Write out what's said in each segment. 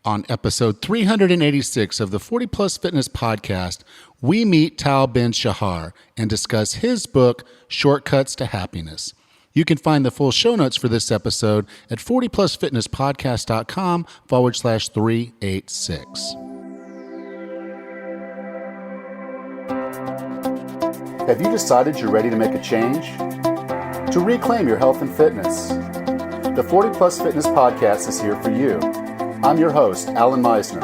On episode 386 of the 40 Plus Fitness Podcast, we meet Tal Ben-Shahar and discuss his book, Shortcuts to Happiness. You can find the full show notes for this episode at 40plusfitnesspodcast.com/386. Have you decided you're ready to make a change? To reclaim your health and fitness? The 40 Plus Fitness Podcast is here for you. I'm your host, Alan Meisner.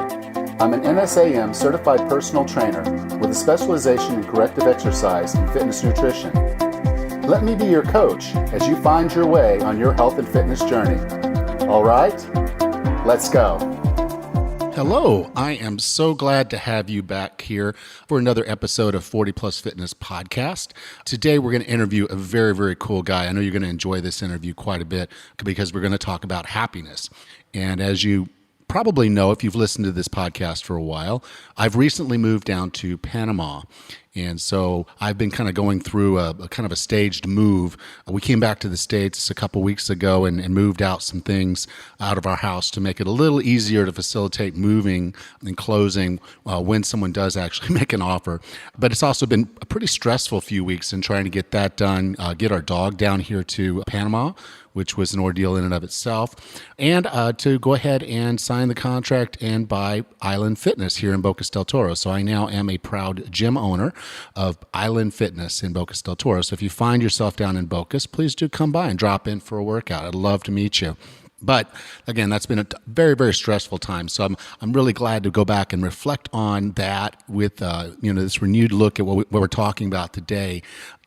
I'm an NSAM certified personal trainer with a specialization in corrective exercise and fitness nutrition. Let me be your coach as you find your way on your health and fitness journey. All right, let's go. Hello, I am so glad to have you back here for another episode of 40 Plus Fitness Podcast. Today we're going to interview a very, very cool guy. I know you're going to enjoy this interview quite a bit because we're going to talk about happiness. And as you probably know, if you've listened to this podcast for a while, I've recently moved down to Panama. And so I've been kind of going through a kind of a staged move. We came back to the States a couple weeks ago and moved out some things out of our house to make it a little easier to facilitate moving and closing when someone does actually make an offer. But it's also been a pretty stressful few weeks in trying to get that done, get our dog down here to Panama, which was an ordeal in and of itself, and to go ahead and sign the contract and buy Island Fitness here in Bocas del Toro. So I now am a proud gym owner of Island Fitness in Bocas del Toro. So if you find yourself down in Bocas, please do come by and drop in for a workout. I'd love to meet you. But again, that's been a very, very stressful time. So I'm really glad to go back and reflect on that with this renewed look at what we're talking about today.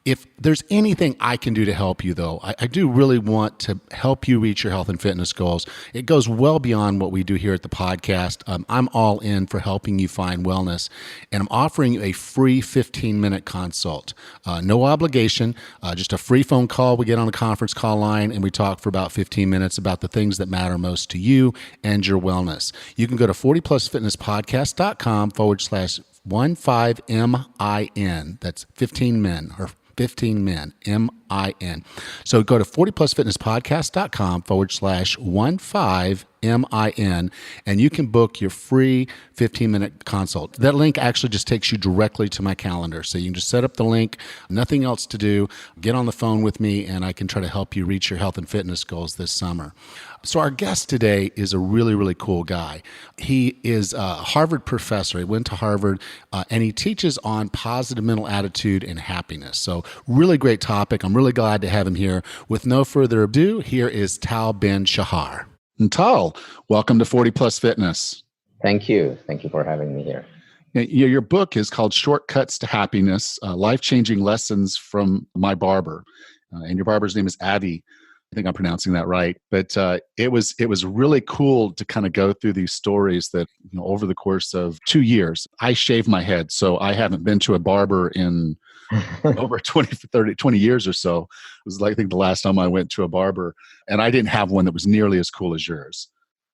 If there's anything I can do to help you, though, I do really want to help you reach your health and fitness goals. It goes well beyond what we do here at the podcast. I'm all in for helping you find wellness, and I'm offering you a free 15-minute consult. No obligation, just a free phone call. We get on a conference call line, and we talk for about 15 minutes about the things that matter most to you and your wellness. You can go to 40plusfitnesspodcast.com/15min. That's 15 men or 15 men, M-I-N. So go to 40plusfitnesspodcast.com/15min, and you can book your free 15-minute consult. That link actually just takes you directly to my calendar. So you can just set up the link, nothing else to do, get on the phone with me, and I can try to help you reach your health and fitness goals this summer. So our guest today is a really, really cool guy. He is a Harvard professor. He went to Harvard, and he teaches on positive mental attitude and happiness. So really great topic. I'm really glad to have him here. With no further ado, here is Tal Ben-Shahar. And Tal, welcome to 40 Plus Fitness. Thank you. Thank you for having me here. Your book is called Shortcuts to Happiness, Life-Changing Lessons from My Barber. And your barber's name is Avi. I think I'm pronouncing that right, but it was really cool to kind of go through these stories that over the course of 2 years. I shave my head, so I haven't been to a barber in over 20 years or so. It was like, I think the last time I went to a barber, and I didn't have one that was nearly as cool as yours.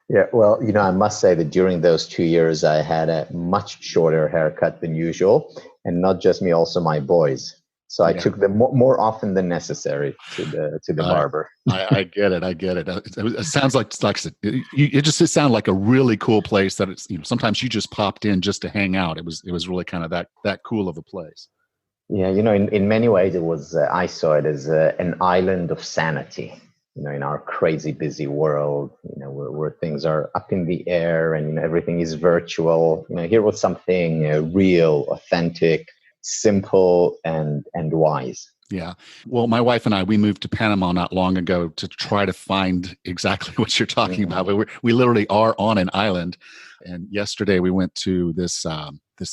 Yeah, well, I must say that during those 2 years, I had a much shorter haircut than usual, and not just me, also my boys. So I took them more often than necessary to the barber. I get it. It sounds like it just sounded like a really cool place that it's, sometimes you just popped in just to hang out. It was really kind of that cool of a place. Yeah, in many ways it was. I saw it as an island of sanity. In our crazy busy world, where things are up in the air and everything is virtual. Here was something real, authentic, simple, and wise. Yeah. Well, my wife and I, we moved to Panama not long ago to try to find exactly what you're talking about. We literally are on an island. And yesterday we went to this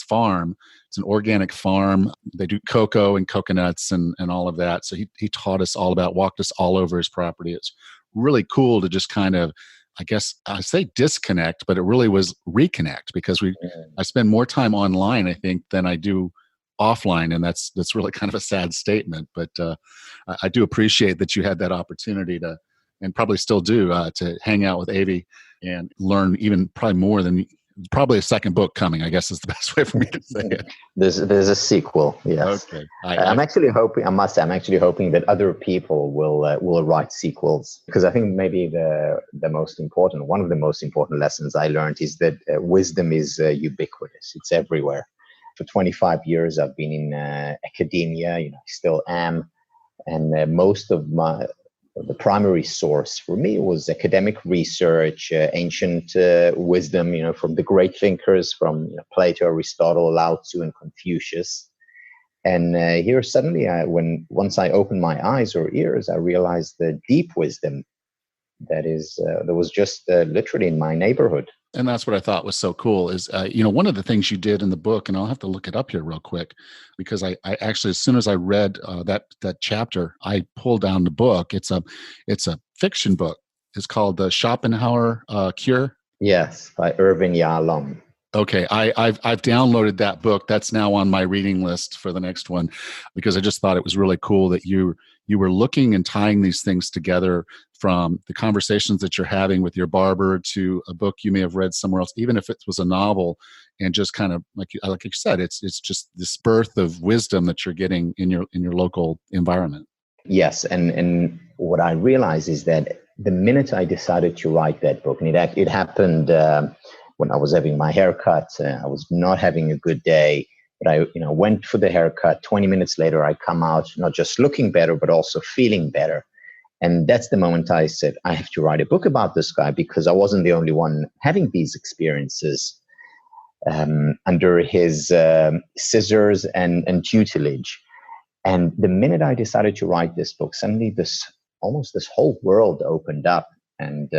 farm. It's an organic farm. They do cocoa and coconuts and all of that. So he taught us all walked us all over his property. It's really cool to just kind of, I guess I say disconnect, but it really was reconnect because I spend more time online, I think, than I do offline, and that's really kind of a sad statement, but I do appreciate that you had that opportunity to, and probably still do, to hang out with Avi and learn even probably more than probably a second book coming, I guess is the best way for me to say it. There's a sequel, yes. Okay. I'm actually hoping. I must say, I'm actually hoping that other people will write sequels, because I think maybe one of the most important lessons I learned is that wisdom is ubiquitous. It's everywhere. For 25 years, I've been in academia. I still am, and most of the primary source for me was academic research, ancient wisdom, from the great thinkers, from Plato, Aristotle, Lao Tzu, and Confucius. And here suddenly, once I opened my eyes or ears, I realized the deep wisdom that was just literally in my neighborhood. And that's what I thought was so cool is, one of the things you did in the book, and I'll have to look it up here real quick, because I actually, as soon as I read that chapter, I pulled down the book. It's a fiction book. It's called The Schopenhauer Cure. Yes, by Irvin Yalom. Okay, I've downloaded that book. That's now on my reading list for the next one, because I just thought it was really cool that you were looking and tying these things together, from the conversations that you're having with your barber to a book you may have read somewhere else, even if it was a novel, and just kind of like you said, it's just this birth of wisdom that you're getting in your local environment. Yes, and what I realized is that the minute I decided to write that book, and it happened when I was having my haircut. I was not having a good day, but I went for the haircut. 20 minutes later, I come out not just looking better, but also feeling better. And that's the moment I said, I have to write a book about this guy, because I wasn't the only one having these experiences under his scissors and tutelage. And the minute I decided to write this book, suddenly this whole world opened up. And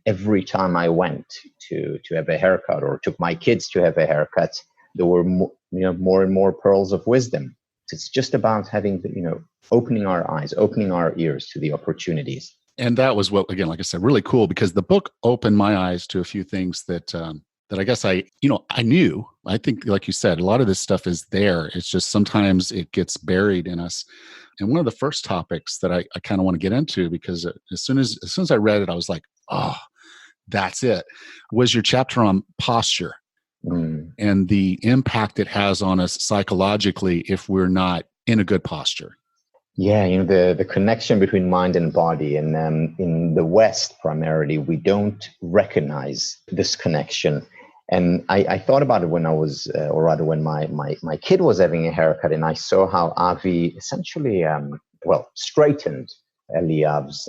every time I went to have a haircut, or took my kids to have a haircut, there were more and more pearls of wisdom. It's just about having opening our eyes, opening our ears to the opportunities. And that was what, again, like I said, really cool, because the book opened my eyes to a few things that I guess I knew. I think, like you said, a lot of this stuff is there. It's just sometimes it gets buried in us. And one of the first topics that I kind of want to get into, because as soon as I read it, I was like, oh, that's it, was your chapter on posture and the impact it has on us psychologically if we're not in a good posture. Yeah, the connection between mind and body, and in the West primarily, we don't recognize this connection. And I thought about it when I was, or rather when my kid was having a haircut, and I saw how Avi essentially, straightened Eliav's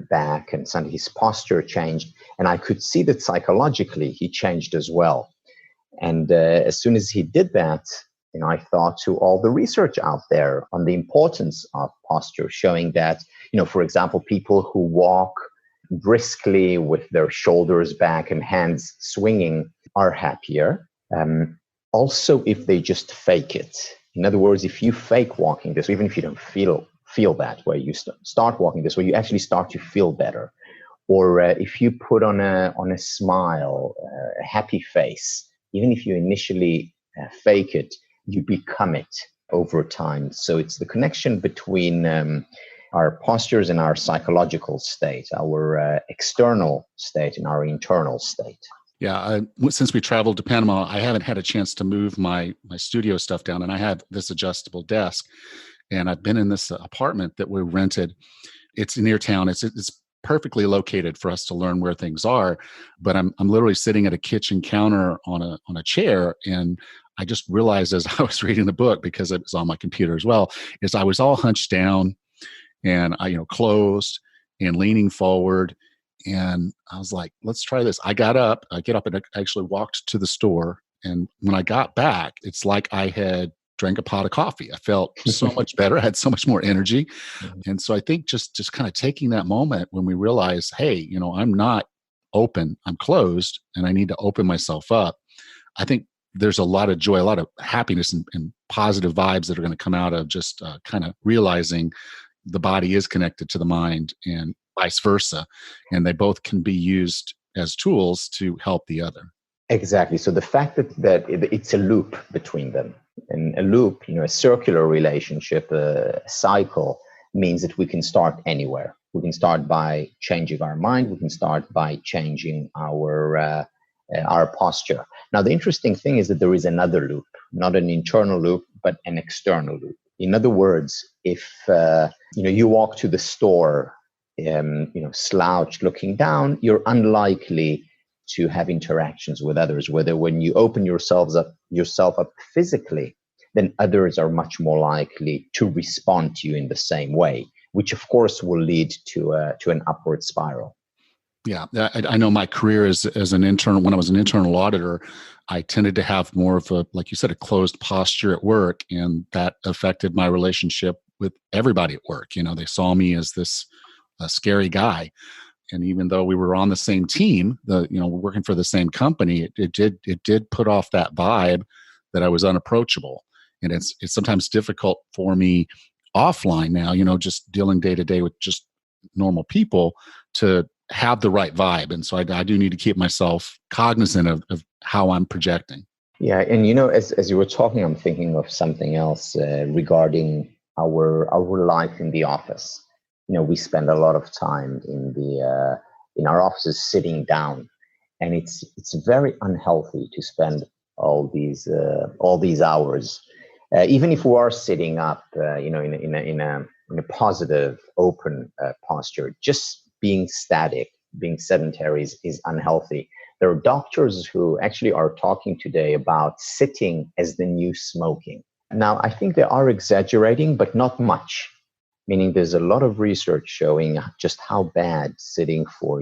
back, and suddenly his posture changed. And I could see that psychologically he changed as well. And as soon as he did that, I thought to all the research out there on the importance of posture, showing that, for example, people who walk briskly with their shoulders back and hands swinging are happier. Also, if they just fake it. In other words, if you fake walking this, even if you don't feel that way, you start walking this way, you actually start to feel better. Or if you put on a smile, a happy face, even if you initially fake it, you become it over time. So it's the connection between our postures and our psychological state, our external state and our internal state. Yeah, since we traveled to Panama, I haven't had a chance to move my studio stuff down, and I have this adjustable desk, and I've been in this apartment that we rented. It's near town. It's perfectly located for us to learn where things are, but I'm literally sitting at a kitchen counter on a chair, and I just realized as I was reading the book, because it was on my computer as well, is I was all hunched down and I, closed and leaning forward. And I was like, let's try this. I get up and I actually walked to the store. And when I got back, it's like I had drank a pot of coffee. I felt so much better. I had so much more energy. And so I think just kind of taking that moment when we realize, hey, I'm not open, I'm closed, and I need to open myself up. I think there's a lot of joy, a lot of happiness and positive vibes that are going to come out of just kind of realizing the body is connected to the mind and vice versa. And they both can be used as tools to help the other. Exactly. So the fact that it's a loop between them, and a loop, a circular relationship, a cycle, means that we can start anywhere. We can start by changing our mind. We can start by changing our our posture. Now, the interesting thing is that there is another loop, not an internal loop, but an external loop. In other words, if you walk to the store, slouched looking down, you're unlikely to have interactions with others. Whether when you open yourself up physically, then others are much more likely to respond to you in the same way, which of course will lead to an upward spiral. Yeah, I know my career as an intern, when I was an internal auditor, I tended to have more of a, like you said, a closed posture at work, and that affected my relationship with everybody at work. They saw me as this scary guy. And even though we were on the same team, working for the same company, it did put off that vibe that I was unapproachable. And it's sometimes difficult for me offline now, just dealing day to day with just normal people, to have the right vibe. And so I do need to keep myself cognizant of how I'm projecting. Yeah. And, as you were talking, I'm thinking of something else regarding our life in the office. We spend a lot of time in our offices sitting down, and it's very unhealthy to spend all these hours, even if we are sitting up, in a positive, open posture. Just being static, being sedentary is unhealthy. There are doctors who actually are talking today about sitting as the new smoking. Now, I think they are exaggerating, but not much. Meaning there's a lot of research showing just how bad sitting for,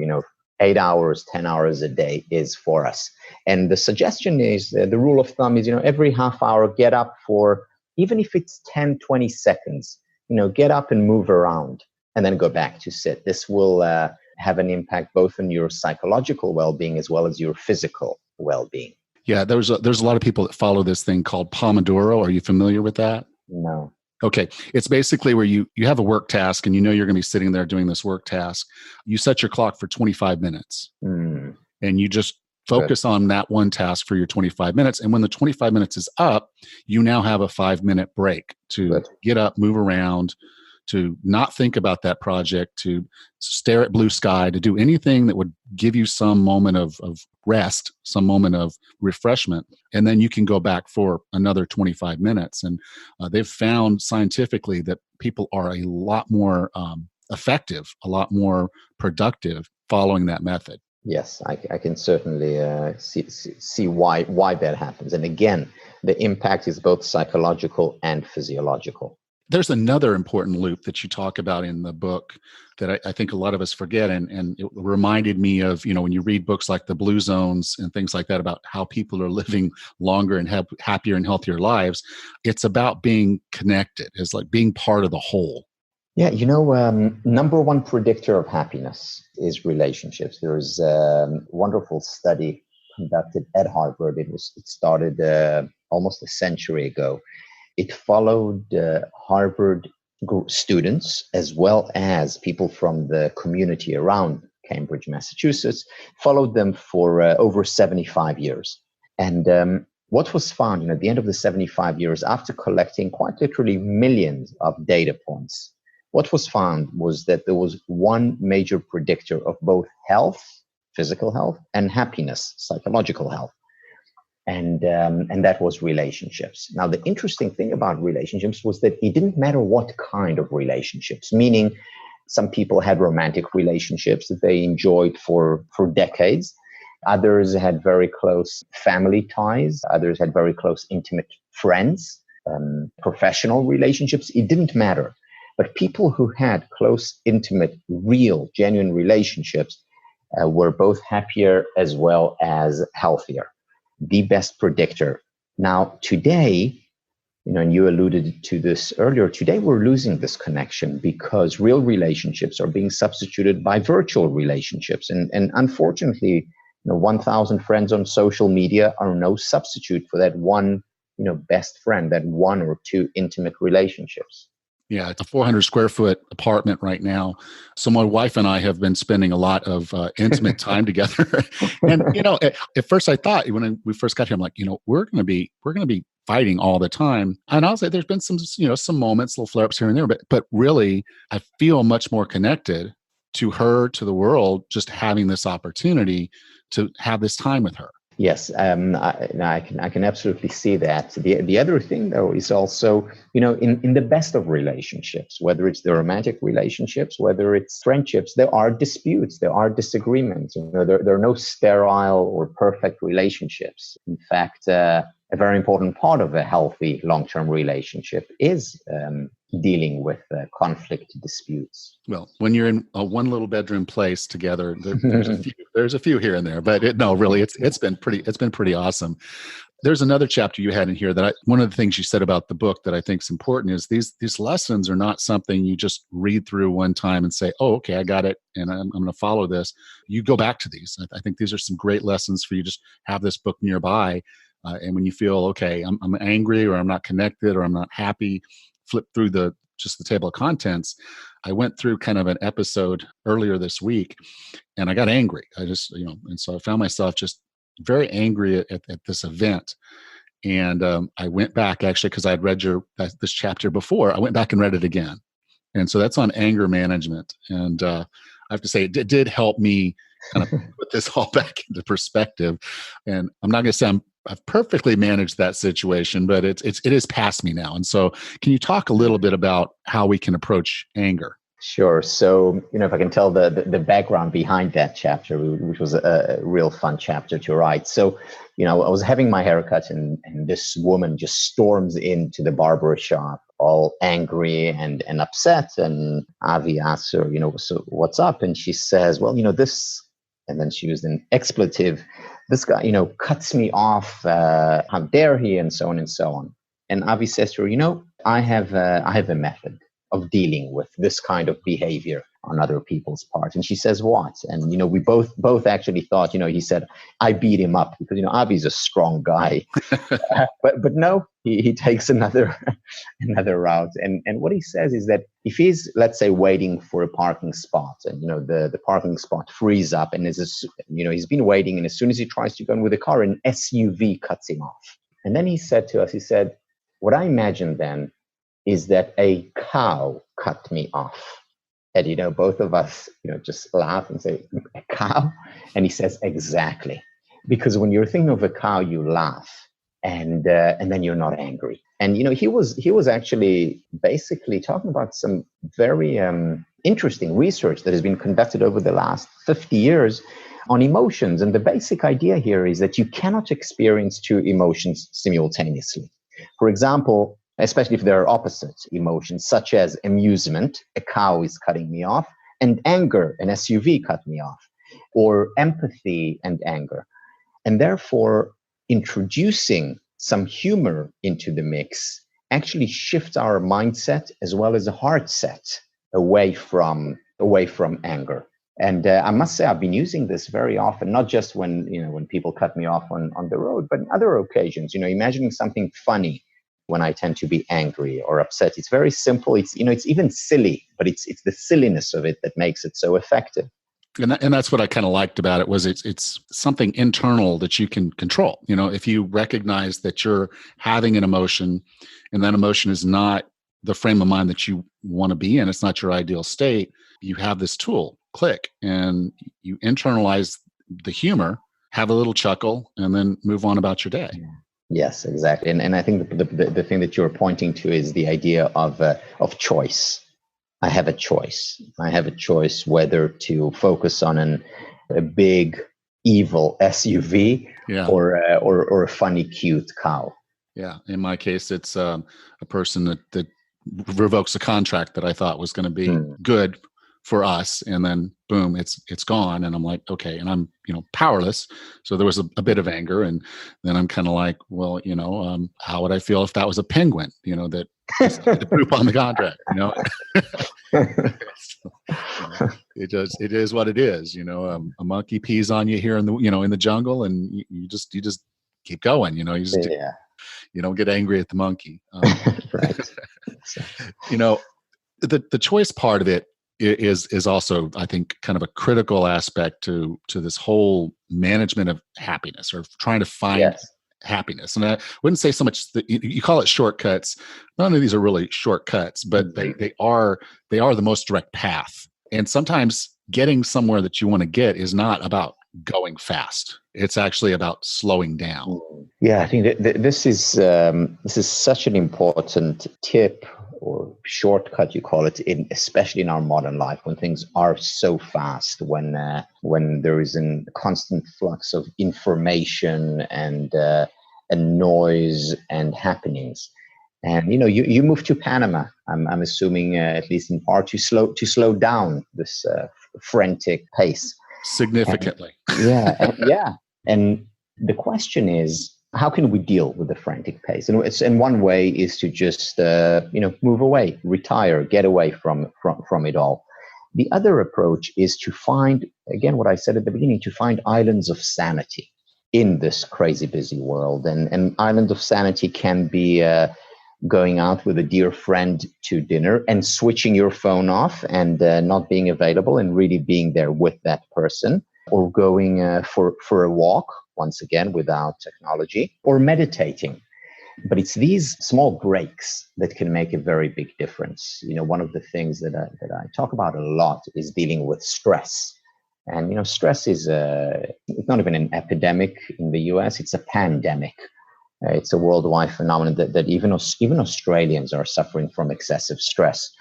8 hours, 10 hours a day is for us. And the suggestion is, the rule of thumb is, every half hour, get up for, even if it's 10, 20 seconds, get up and move around and then go back to sit. This will have an impact both on your psychological well-being as well as your physical well-being. Yeah, there's a lot of people that follow this thing called Pomodoro. Are you familiar with that? No. Okay. It's basically where you have a work task, and you're going to be sitting there doing this work task. You set your clock for 25 minutes and you just focus on that one task for your 25 minutes. And when the 25 minutes is up, you now have a 5-minute break to get up, move around, to not think about that project, to stare at blue sky, to do anything that would give you some moment of rest, some moment of refreshment. And then you can go back for another 25 minutes. And they've found scientifically that people are a lot more effective, a lot more productive following that method. Yes, I can certainly see why that happens. And again, the impact is both psychological and physiological. There's another important loop that you talk about in the book that I think a lot of us forget. And it reminded me of, when you read books like The Blue Zones and things like that about how people are living longer and happier and healthier lives. It's about being connected. It's like being part of the whole. Yeah, number one predictor of happiness is relationships. There's a wonderful study conducted at Harvard. It started almost a century ago. It followed Harvard students as well as people from the community around Cambridge, Massachusetts, followed them for over 75 years. And what was found, at the end of the 75 years, after collecting quite literally millions of data points, what was found was that there was one major predictor of both health, physical health, and happiness, psychological health. And that was relationships. Now, the interesting thing about relationships was that it didn't matter what kind of relationships, meaning some people had romantic relationships that they enjoyed for decades. Others had very close family ties. Others had very close, intimate friends, professional relationships. It didn't matter. But people who had close, intimate, real, genuine relationships were both happier as well as healthier. The best predictor. Now, today, and you alluded to this earlier, today we're losing this connection because real relationships are being substituted by virtual relationships. And unfortunately, 1,000 friends on social media are no substitute for that one, best friend, that one or two intimate relationships. Yeah, it's a 400 square foot apartment right now. So my wife and I have been spending a lot of intimate time together. And at first I thought when we first got here, I'm like, we're going to be fighting all the time. And I'll say there's been some moments, little flare ups here and there, but really I feel much more connected to her, to the world, just having this opportunity to have this time with her. Yes, I can absolutely see that. The other thing though is also, in the best of relationships, whether it's the romantic relationships, whether it's friendships, there are disputes, there are disagreements. There are no sterile or perfect relationships. In fact, a very important part of a healthy long-term relationship is dealing with conflict disputes. Well, when you're in a one little bedroom place together, there's a few here and there, but no, really, it's been pretty awesome. There's another chapter you had in here that one of the things you said about the book that I think is important is these lessons are not something you just read through one time and say, oh, okay, I got it, and I'm going to follow this. You go back to these. I think these are some great lessons for you. Just have this book nearby, and when you feel okay, I'm angry or I'm not connected or I'm not happy, flip through just the table of contents. I went through kind of an episode earlier this week, and I got angry. I just and so I found myself just very angry at this event. And I went back actually because I had read this chapter before. I went back and read it again, and so that's on anger management. And I have to say, it did help me kind of put this all back into perspective. And I'm not going to say I've perfectly managed that situation, but it is past me now. And so, can you talk a little bit about how we can approach anger? Sure. So, if I can tell the background behind that chapter, which was a real fun chapter to write. So, I was having my haircut and this woman just storms into the barber shop all angry and upset. And Avi asks her, so what's up? And she says, well, this, and then she used an expletive. This guy, cuts me off. How dare he? And so on and so on. And Avi says to her, I have a method of dealing with this kind of behavior on other people's part. And she says, what? And, we both actually thought, he said, I beat him up because, Avi's a strong guy. but no, he takes another route. And what he says is that if he's, let's say, waiting for a parking spot and, the parking spot frees up and he's been waiting. And as soon as he tries to go in with a car, an SUV cuts him off. And then he said to us, what I imagine then is that a cow cut me off. And, both of us, just laugh and say, a cow? And he says, exactly. Because when you're thinking of a cow, you laugh and then you're not angry. And, he was actually basically talking about some very interesting research that has been conducted over the last 50 years on emotions. And the basic idea here is that you cannot experience two emotions simultaneously. For example, especially if there are opposite emotions, such as amusement, a cow is cutting me off, and anger, an SUV cut me off, or empathy and anger. And therefore, introducing some humor into the mix actually shifts our mindset as well as a heart set away from anger. And I must say, I've been using this very often, not just when people cut me off on the road, but in other occasions, imagining something funny when I tend to be angry or upset. It's very simple. It's even silly, but it's the silliness of it that makes it so effective. And that's what I kind of liked about it was it's something internal that you can control. If you recognize that you're having an emotion and that emotion is not the frame of mind that you want to be in, it's not your ideal state, you have this tool, click, and you internalize the humor, have a little chuckle, and then move on about your day. Yeah. Yes, exactly. And I think the thing that you're pointing to is the idea of choice. I have a choice. I have a choice whether to focus on a big, evil SUV or a funny, cute cow. Yeah. In my case, it's a person that revokes a contract that I thought was going to be good for us, and then boom, it's gone, and I'm like, okay, and I'm powerless. So there was a bit of anger, and then I'm kind of like, well, how would I feel if that was a penguin, that decided to poop on the contract, So, it is what it is, a monkey pees on you here in the in the jungle, and you just keep going, you just you don't get angry at the monkey. Right. The choice part of it is also, I think, kind of a critical aspect to this whole management of happiness, or trying to find happiness. And I wouldn't say so much that you call it shortcuts. None of these are really shortcuts, but they are the most direct path. And sometimes getting somewhere that you want to get is not about going fast. It's actually about slowing down. Yeah, I think this is such an important tip or shortcut, you call it, especially in our modern life when things are so fast, when there is a constant flux of information and noise and happenings. And you moved to Panama. I'm assuming, at least in part, to slow down this frantic pace Significantly. And the question is, how can we deal with the frantic pace? And one way is to just move away, retire, get away from it all. The other approach is to find, again, what I said at the beginning, to find islands of sanity in this crazy busy world. And island of sanity can be going out with a dear friend to dinner and switching your phone off and not being available and really being there with that person, or going for a walk, once again, without technology, or meditating. But it's these small breaks that can make a very big difference. One of the things that I talk about a lot is dealing with stress. And, stress is it's not even an epidemic in the US, it's a pandemic. It's a worldwide phenomenon that even Australians are suffering from excessive stress.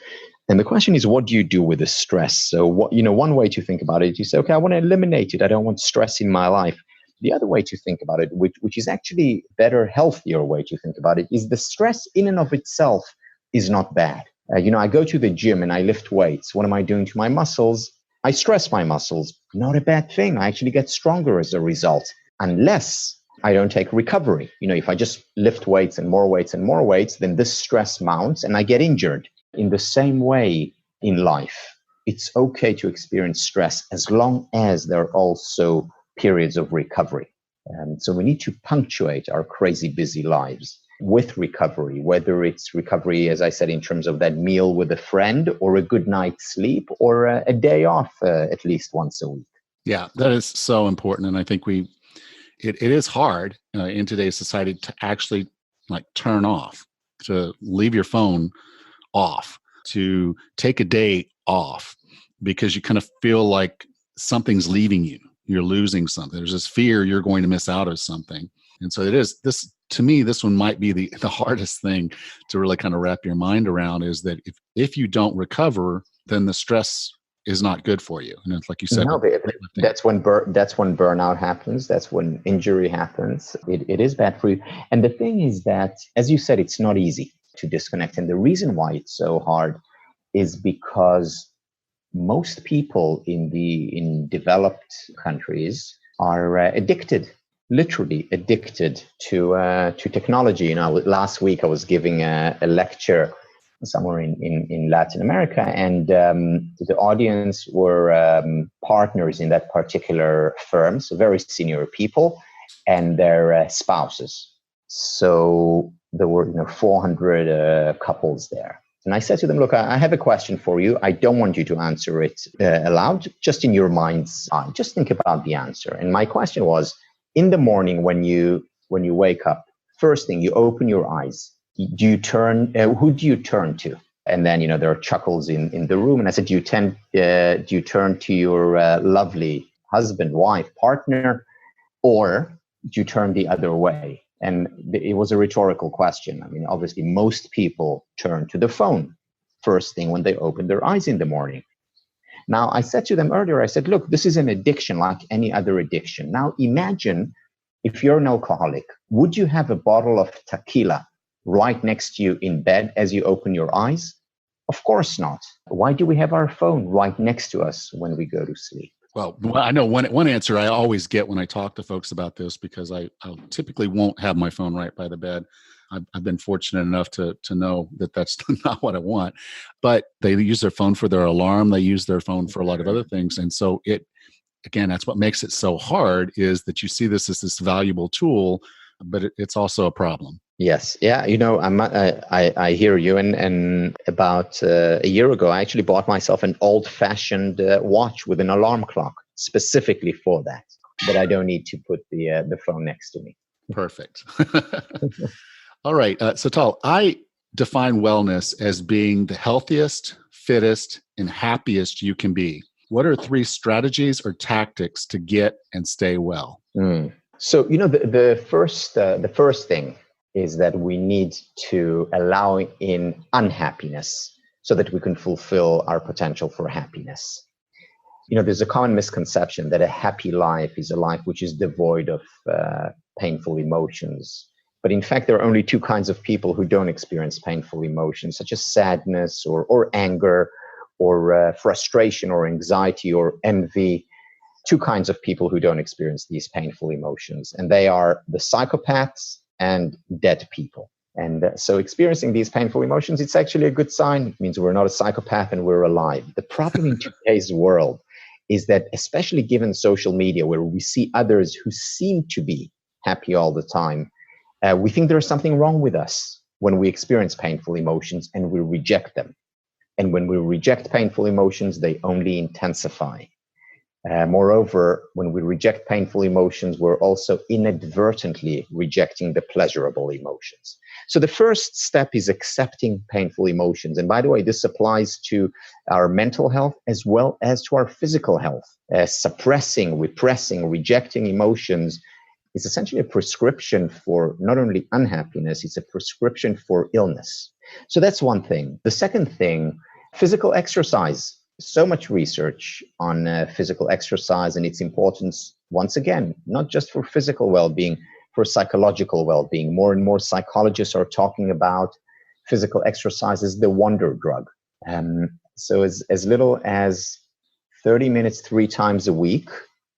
And the question is, what do you do with the stress? So one way to think about it, you say, okay, I want to eliminate it. I don't want stress in my life. The other way to think about it, which is actually better, healthier way to think about it, is the stress in and of itself is not bad. I go to the gym and I lift weights. What am I doing to my muscles? I stress my muscles. Not a bad thing. I actually get stronger as a result, unless I don't take recovery. If I just lift weights and more weights and more weights, then this stress mounts and I get injured. In the same way in life, it's okay to experience stress as long as there are also periods of recovery. So we need to punctuate our crazy busy lives with recovery, whether it's recovery, as I said, in terms of that meal with a friend, or a good night's sleep, or a day off at least once a week. Yeah, that is so important. And I think it is hard in today's society to actually turn off, to leave your phone off, to take a day off, because you kind of feel like something's leaving you. You're losing something. There's this fear you're going to miss out of something. And so it is this, to me, this one might be the hardest thing to really kind of wrap your mind around, is that if you don't recover, then the stress is not good for you. And it's like you said, no, that's when burnout happens. That's when injury happens. It is bad for you. And the thing is that, as you said, it's not easy to disconnect. And the reason why it's so hard is because most people in developed countries are addicted, literally addicted to technology. Last week I was giving a lecture somewhere in Latin America, and the audience were partners in that particular firm, so very senior people, and their spouses. So there were 400 couples there. And I said to them, look, I have a question for you. I don't want you to answer it aloud, just in your mind's eye. Just think about the answer. And my question was, in the morning when you wake up, first thing, you open your eyes. Who do you turn to? And then, there are chuckles in the room. And I said, do you turn to your lovely husband, wife, partner, or do you turn the other way? And it was a rhetorical question. I mean, obviously, most people turn to the phone first thing when they open their eyes in the morning. Now, I said to them earlier, I said, look, this is an addiction like any other addiction. Now, imagine if you're an alcoholic, would you have a bottle of tequila right next to you in bed as you open your eyes? Of course not. Why do we have our phone right next to us when we go to sleep? Well, I know one answer I always get when I talk to folks about this, because I typically won't have my phone right by the bed. I've been fortunate enough to know that that's not what I want. But they use their phone for their alarm. They use their phone for a lot of other things. And so again, that's what makes it so hard, is that you see this as this valuable tool, but it's also a problem. Yes. Yeah. I hear you. And about a year ago, I actually bought myself an old-fashioned watch with an alarm clock specifically for that. But I don't need to put the phone next to me. Perfect. All right. So Tal, I define wellness as being the healthiest, fittest, and happiest you can be What are 3 strategies or tactics to get and stay well? So, the first thing is that we need to allow in unhappiness so that we can fulfill our potential for happiness. There's a common misconception that a happy life is a life which is devoid of painful emotions. But in fact, there are only 2 kinds of people who don't experience painful emotions, such as sadness or anger or frustration or anxiety or envy. 2 kinds of people who don't experience these painful emotions, and they are the psychopaths and dead people. And so experiencing these painful emotions, it's actually a good sign. It means we're not a psychopath and we're alive. The problem in today's world is that, especially given social media, where we see others who seem to be happy all the time, we think there's something wrong with us when we experience painful emotions and we reject them. And when we reject painful emotions, they only intensify. Moreover, when we reject painful emotions, we're also inadvertently rejecting the pleasurable emotions. So the first step is accepting painful emotions. And by the way, this applies to our mental health as well as to our physical health. Suppressing, repressing, rejecting emotions is essentially a prescription for not only unhappiness, it's a prescription for illness. So that's one thing. The second thing, physical exercise. So much research on physical exercise and its importance, once again, not just for physical well-being, for psychological well-being. More and more psychologists are talking about physical exercise as the wonder drug. So as little as 30 minutes 3 times a week,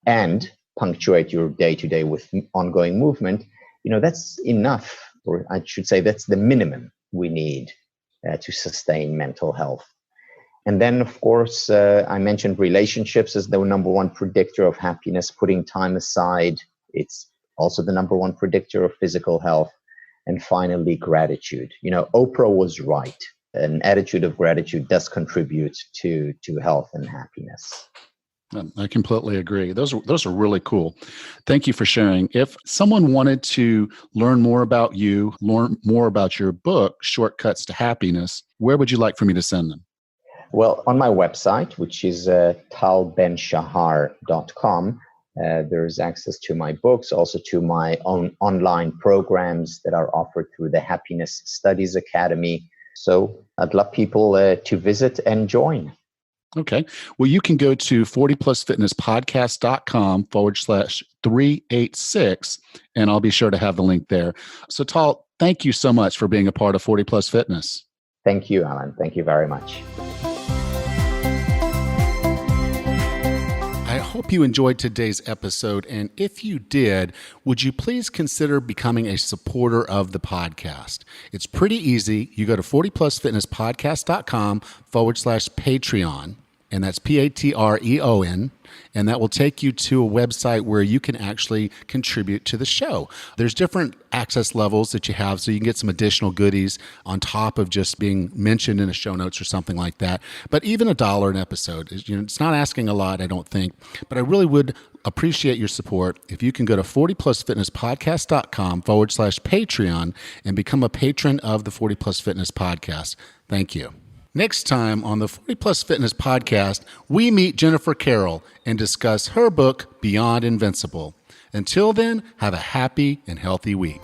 and punctuate your day-to-day with ongoing movement, that's enough, or I should say that's the minimum we need to sustain mental health. And then, of course, I mentioned relationships as the number 1 predictor of happiness. Putting time aside, it's also the number 1 predictor of physical health. And finally, gratitude. Oprah was right. An attitude of gratitude does contribute to health and happiness. I completely agree. Those are really cool. Thank you for sharing. If someone wanted to learn more about you, learn more about your book, Shortcuts to Happiness, where would you like for me to send them? Well, on my website, which is talbenshahar.com, there's access to my books, also to my own online programs that are offered through the Happiness Studies Academy. So I'd love people to visit and join. Okay. Well, you can go to 40plusfitnesspodcast.com/386, and I'll be sure to have the link there. So Tal, thank you so much for being a part of 40 Plus Fitness. Thank you, Alan. Thank you very much. I hope you enjoyed today's episode, and if you did, would you please consider becoming a supporter of the podcast? It's pretty easy. You go to 40plusfitnesspodcast.com/Patreon, and that's Patreon, and that will take you to a website where you can actually contribute to the show. There's different access levels that you have, so you can get some additional goodies on top of just being mentioned in the show notes or something like that. But even $1 an episode, it's not asking a lot, I don't think, but I really would appreciate your support if you can go to 40plusfitnesspodcast.com/Patreon and become a patron of the 40 Plus Fitness Podcast. Thank you. Next time on the 40 Plus Fitness Podcast, we meet Jennifer Carroll and discuss her book, Beyond Invincible. Until then, have a happy and healthy week.